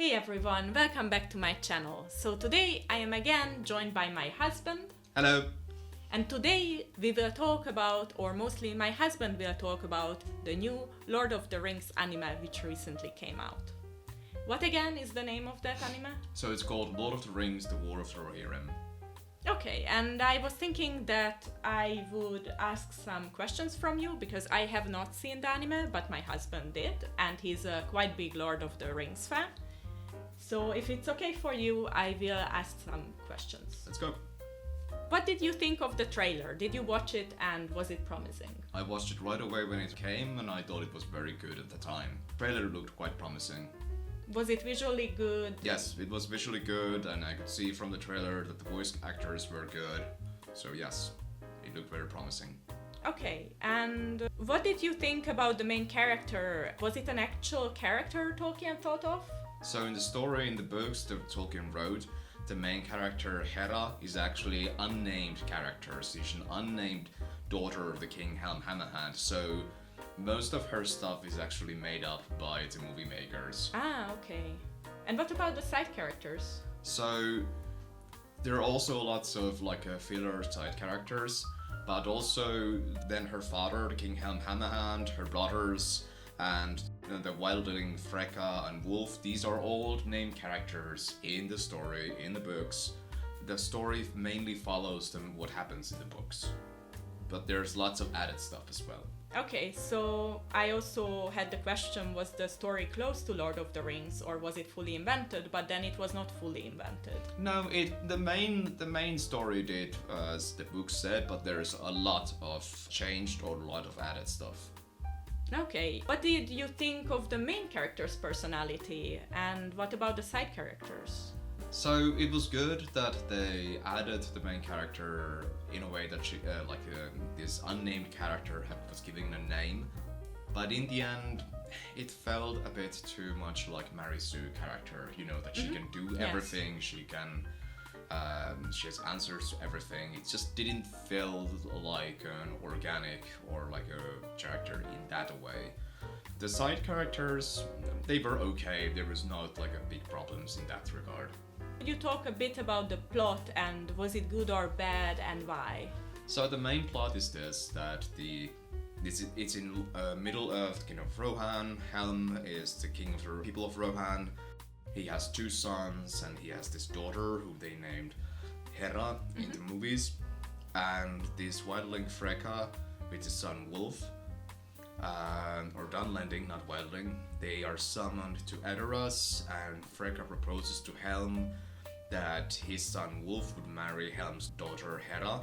Hey everyone, welcome back to my channel. So today I am again joined by my husband. Hello. And today we will talk about, or mostly my husband will talk about, the new Lord of the Rings anime which recently came out. What again is the name of that anime? So it's called Lord of the Rings, The War of the Rohirrim. Okay, and I was thinking that I would ask some questions from you because I have not seen the anime, but my husband did, and he's a quite big Lord of the Rings fan. So if it's okay for you, I will ask some questions. Let's go. What did you think of the trailer? Did you watch it and was it promising? I watched it right away when it came and I thought it was very good at the time. The trailer looked quite promising. Was it visually good? Yes, it was visually good and I could see from the trailer that the voice actors were good. So yes, it looked very promising. Okay, and what did you think about the main character? Was it an actual character Tolkien thought of? So in the story, in the books that Tolkien wrote, the main character Hera is actually an unnamed character. She's an unnamed daughter of the King Helm Hammerhand. So most of her stuff is actually made up by the movie makers. Ah, okay. And what about the side characters? So there are also lots of filler side characters, but also then her father, the King Helm Hammerhand, her brothers, and the wildling Freka and Wolf. These are all named characters in the story, in the books. The story mainly follows them what happens in the books, but there's lots of added stuff as well. Okay, so I also had the question, was the story close to Lord of the Rings or was it fully invented? But then it was not fully invented. No, the main story did as the book said, but there's a lot of changed or a lot of added stuff. Okay, what did you think of the main character's personality and what about the side characters? So it was good that they added the main character in a way that she, this unnamed character was given a name, but in the end it felt a bit too much like Mary Sue character, you know, that she can do everything, yes. She has answers to everything. It just didn't feel like an organic or like a character in that way. The side characters, they were okay. There was not like a big problems in that regard. Could you talk a bit about the plot and was it good or bad and why? So the main plot is this, that it's in Middle-earth, King of Rohan. Helm is the king of the people of Rohan. He has two sons and he has this daughter who they named Hera in the movies, and this wildling Freka with his son Wolf, or Dunlending, not wildling. They are summoned to Edoras and Freka proposes to Helm that his son Wolf would marry Helm's daughter Hera.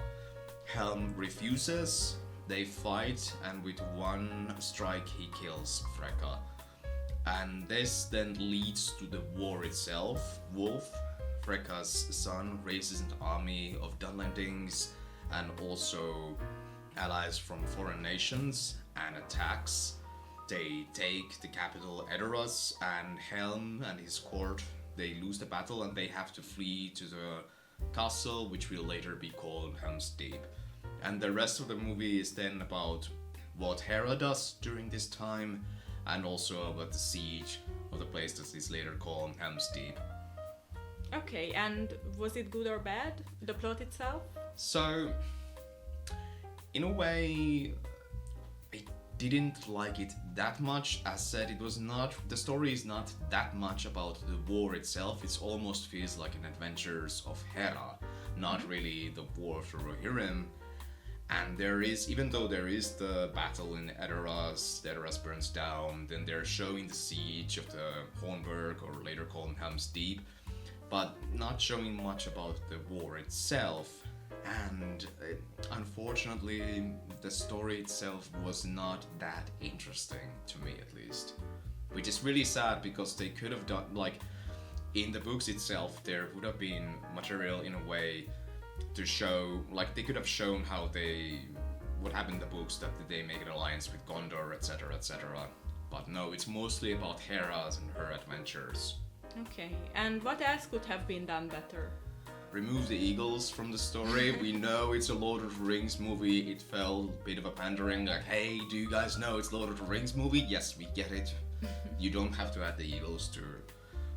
Helm refuses, they fight, and with one strike he kills Freka. And this then leads to the war itself. Wolf, Freka's son, raises an army of Dunlendings and also allies from foreign nations and attacks. They take the capital Edoras, and Helm and his court, they lose the battle and they have to flee to the castle, which will later be called Helm's Deep. And the rest of the movie is then about what Hera does during this time, and also about the siege of the place that is later called Helm's Deep. Okay, and was it good or bad, the plot itself? So, in a way, I didn't like it that much. As said, the story is not that much about the war itself. It almost feels like an adventures of Hera, not really the war of the Rohirrim. And there is, even though there is the battle in Edoras, Edoras burns down, then they're showing the siege of the Hornburg, or later called Helm's Deep, but not showing much about the war itself. And unfortunately, the story itself was not that interesting, to me at least. Which is really sad because they could have done, in the books itself, there would have been material in a way to show, they could have shown what happened in the books, that they make an alliance with Gondor, etc, etc. But no, it's mostly about Hera and her adventures. Okay, and what else could have been done better? Remove the eagles from the story. We know it's a Lord of the Rings movie. It felt a bit of a pandering, hey, do you guys know it's Lord of the Rings movie? Yes, we get it. You don't have to add the eagles to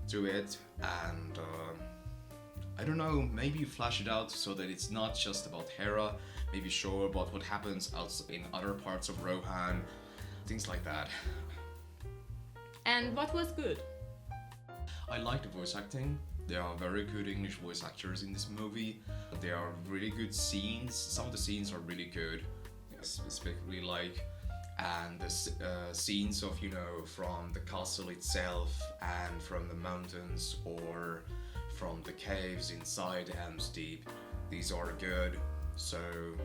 to it, and I don't know, maybe flesh it out so that it's not just about Hera, maybe show about what happens out in other parts of Rohan, things like that. And what was good? I like the voice acting. There are very good English voice actors in this movie. There are really good scenes. Some of the scenes are really good, specifically and the scenes of, from the castle itself and from the mountains or from the caves inside Helm's Deep. These are good. So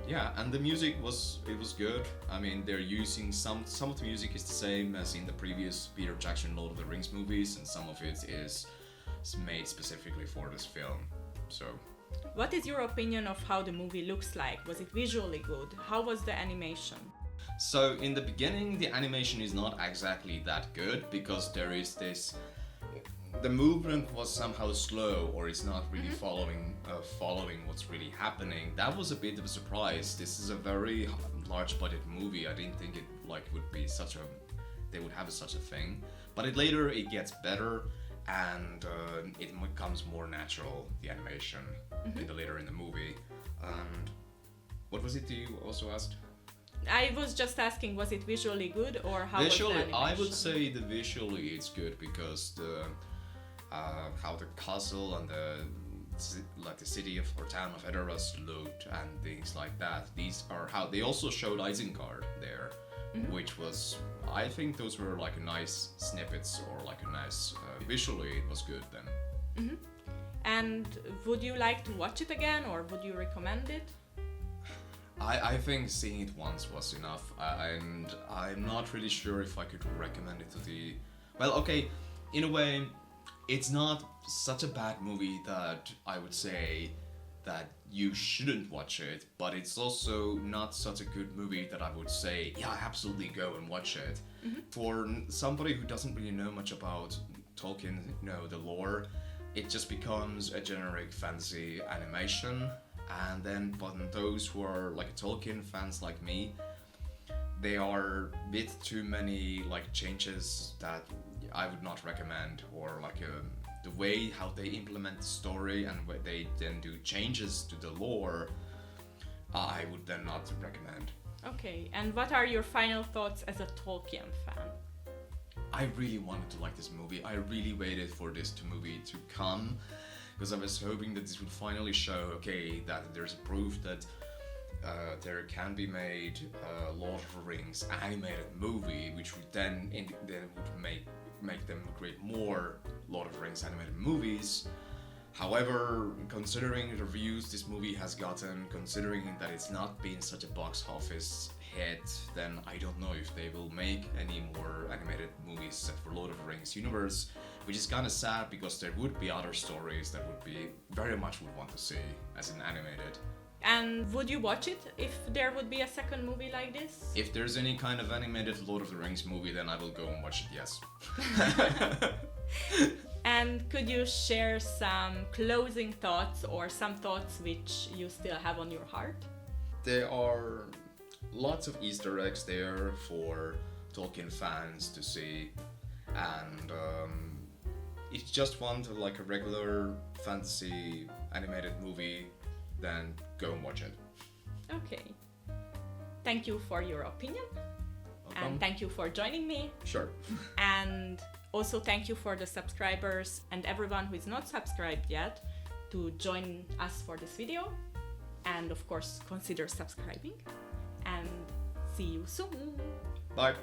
yeah, and the music was good. I mean, they're using some of the music is the same as in the previous Peter Jackson Lord of the Rings movies, and some of it is made specifically for this film. So what is your opinion of how the movie looks like? Was it visually good? How was the animation? So in the beginning, the animation is not exactly that good because there is this. The movement was somehow slow, or it's not really following what's really happening. That was a bit of a surprise. This is a very large budget movie. I didn't think it would be they would have such a thing. But later it gets better, and it becomes more natural, the animation later in the movie. And what was it you also asked? I was just asking, was it visually good, or how visually, was the animation? I would say the visually it's good because how the castle and the city or town of Edoras looked and things like that. These are how they also showed Isengard there, which was, I think those were like nice snippets or like a nice visually it was good then. And would you like to watch it again, or would you recommend it? I think seeing it once was enough, and I'm not really sure if I could recommend it to the. Well, okay, in a way. It's not such a bad movie that I would say that you shouldn't watch it, but it's also not such a good movie that I would say, yeah, absolutely go and watch it. For somebody who doesn't really know much about Tolkien, the lore, it just becomes a generic fantasy animation, and then but those who are like Tolkien fans like me, they are a bit too many changes that I would not recommend, or the way how they implement the story and where they then do changes to the lore, I would then not recommend. Okay, and what are your final thoughts as a Tolkien fan? I really wanted to like this movie. I really waited for this movie to come because I was hoping that this would finally show, okay, that there's proof that there can be made a Lord of the Rings animated movie, which would then would make them create more Lord of the Rings animated movies. However, considering the reviews this movie has gotten, considering that it's not been such a box office hit, then I don't know if they will make any more animated movies set for Lord of the Rings universe, which is kind of sad because there would be other stories that would be very much would want to see as an animated. And would you watch it if there would be a second movie like this? If there's any kind of animated Lord of the Rings movie, then I will go and watch it, yes. And could you share some closing thoughts or some thoughts which you still have on your heart? There are lots of Easter eggs there for Tolkien fans to see, and if you just want a regular fantasy animated movie, then go and watch it. Okay. Thank you for your opinion. Welcome. And thank you for joining me. Sure. And also thank you for the subscribers and everyone who is not subscribed yet to join us for this video. And of course, consider subscribing. And see you soon. Bye.